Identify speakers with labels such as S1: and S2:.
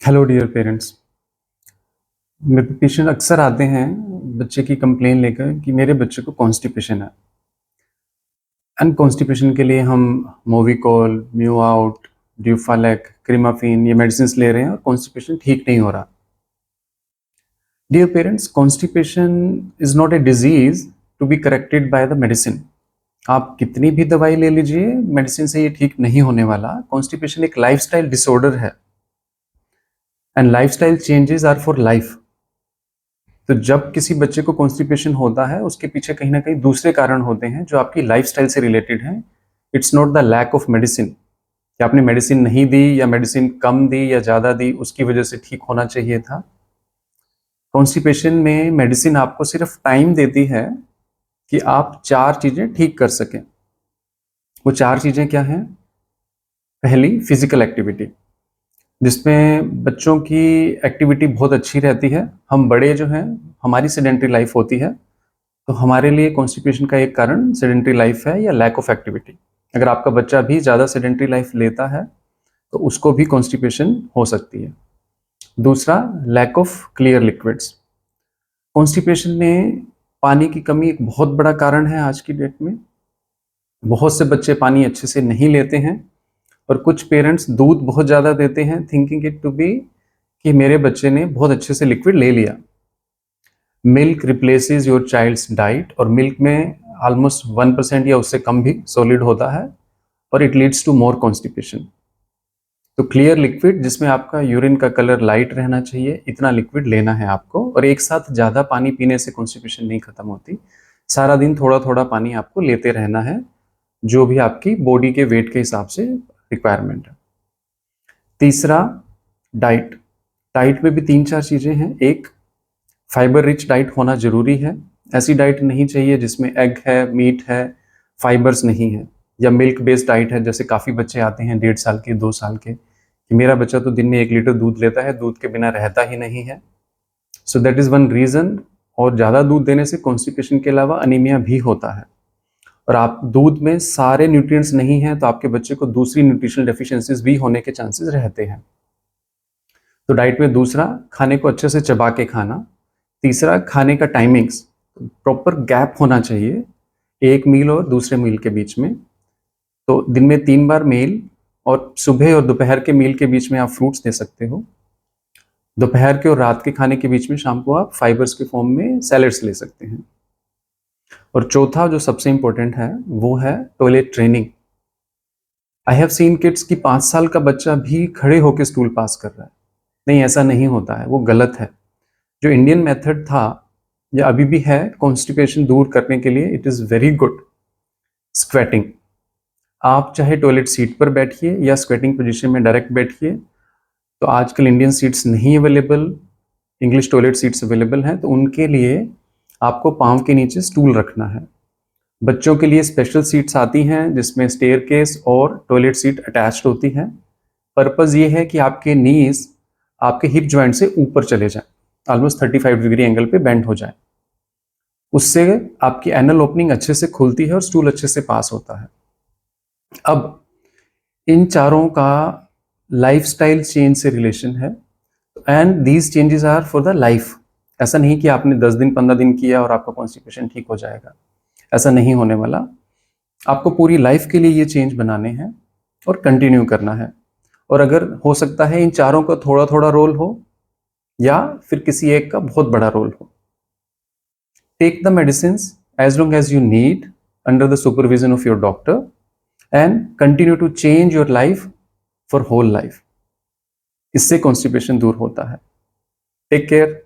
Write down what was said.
S1: Hello dear parents. मेरे patient अक्सर आते हैं बच्चे की कंप्लेन लेकर कि मेरे बच्चे को कॉन्स्टिपेशन है। एंड कॉन्स्टिपेशन के लिए हम मोविकोल, म्यू आउट, ड्यूफालेक, क्रीमाफिन ये मेडिसिन ले रहे हैं और कॉन्स्टिपेशन ठीक नहीं हो रहा। Dear parents, constipation is not a disease to be corrected by the medicine. आप कितनी भी दवाई ले लीजिए, मेडिसिन से ये ठीक नहीं होने वाला। कॉन्स्टिपेशन एक लाइफस्टाइल डिसऑर्डर है and lifestyle changes are for life. तो जब किसी बच्चे को कॉन्स्टिपेशन होता है, उसके पीछे कहीं ना कहीं दूसरे कारण होते हैं जो आपकी लाइफस्टाइल से रिलेटेड हैं। It's not the lack of medicine कि आपने मेडिसिन नहीं दी या मेडिसिन कम दी या ज़्यादा दी, उसकी वजह से ठीक होना चाहिए था। कॉन्स्टिपेशन में मेडिसिन आपको सिर्फ टाइम देती है कि आप 4 चीज़ें ठीक कर सकें। वो 4 चीज़ें क्या हैं? पहली, फिजिकल एक्टिविटी, जिसमें बच्चों की एक्टिविटी बहुत अच्छी रहती है। हम बड़े जो हैं, हमारी सेडेंटरी लाइफ होती है, तो हमारे लिए कॉन्स्टिपेशन का एक कारण सेडेंटरी लाइफ है या लैक ऑफ एक्टिविटी। अगर आपका बच्चा भी ज़्यादा सेडेंटरी लाइफ लेता है तो उसको भी कॉन्स्टिपेशन हो सकती है। दूसरा, lack of clear liquids. Constipation में पानी की कमी एक बहुत बड़ा कारण है आज की डेट में। बहुत से बच्चे पानी अच्छे से नहीं लेते हैं और कुछ पेरेंट्स दूध बहुत ज़्यादा देते हैं, थिंकिंग इट टू बी कि मेरे बच्चे ने बहुत अच्छे से लिक्विड ले लिया। Milk replaces your child's diet, और मिल्क में ऑलमोस्ट 1% या उससे कम भी सॉलिड होता है और it leads to more constipation. तो क्लियर लिक्विड, जिसमें आपका यूरिन का कलर लाइट रहना चाहिए, इतना लिक्विड लेना है आपको। और एक साथ ज़्यादा पानी पीने से कॉन्स्टिपेशन नहीं खत्म होती। सारा दिन थोड़ा थोड़ा पानी आपको लेते रहना है, जो भी आपकी बॉडी के वेट के हिसाब से रिक्वायरमेंट है। तीसरा, डाइट। डाइट में भी 3-4 चीज़ें हैं। एक, फाइबर रिच डाइट होना जरूरी है। ऐसी डाइट नहीं चाहिए जिसमें एग है, मीट है, फाइबर्स नहीं है, या मिल्क बेस्ड डाइट है। जैसे काफ़ी बच्चे आते हैं 1.5 साल के, 2 साल के, कि मेरा बच्चा तो दिन में 1 लीटर दूध लेता है, दूध के बिना रहता ही नहीं है। So that is one reason. और ज़्यादा दूध देने से कॉन्स्टिपेशन के अलावा अनीमिया भी होता है। और आप दूध में सारे न्यूट्रिएंट्स नहीं हैं तो आपके बच्चे को दूसरी न्यूट्रिशनल डेफिशिएंसीज भी होने के चांसेस रहते हैं। तो डाइट में दूसरा, खाने को अच्छे से चबा के खाना। तीसरा, खाने का टाइमिंग्स, प्रॉपर गैप होना चाहिए एक मील और दूसरे मील के बीच में। तो दिन में 3 बार मील, और सुबह और दोपहर के मील के बीच में आप फ्रूट्स दे सकते हो। दोपहर के और रात के खाने के बीच में शाम को आप फाइबर्स के फॉर्म में सैलेड्स ले सकते हैं। और चौथा, जो सबसे इंपॉर्टेंट है, वो है toilet training. I have seen kids की 5 साल का बच्चा भी खड़े होकर स्टूल पास कर रहा है। नहीं, ऐसा नहीं होता है, वो गलत है। जो इंडियन मेथड था या अभी भी है कॉन्स्टिपेशन दूर करने के लिए, it is very good. Squatting. आप चाहे टॉयलेट सीट पर बैठिए या स्क्वेटिंग पोजीशन में डायरेक्ट बैठिए। तो आजकल इंडियन सीट्स नहीं available, English toilet seats available हैं, तो उनके लिए आपको पाँव के नीचे स्टूल रखना है। बच्चों के लिए स्पेशल सीट्स आती हैं जिसमें स्टेयरकेस और टॉयलेट सीट अटैच्ड होती हैं। पर्पज़ ये है कि आपके नीज आपके हिप जॉइंट से ऊपर चले जाएं, ऑलमोस्ट 35 डिग्री एंगल पे बेंड हो जाए। उससे आपकी एनल ओपनिंग अच्छे से खुलती है और स्टूल अच्छे से पास होता है। अब इन चारों का लाइफस्टाइल चेंज से रिलेशन है, and these changes are for the life. ऐसा नहीं कि आपने 10 दिन 15 दिन किया और आपका कॉन्स्टिपेशन ठीक हो जाएगा, ऐसा नहीं होने वाला। आपको पूरी लाइफ के लिए ये चेंज बनाने हैं और कंटिन्यू करना है। और अगर हो सकता है इन चारों का थोड़ा थोड़ा रोल हो या फिर किसी एक का बहुत बड़ा रोल हो। Take the medicine as long as you need under the supervision of your doctor and continue to change your life for whole life. इससे कॉन्स्टिपेशन दूर होता है। Take care.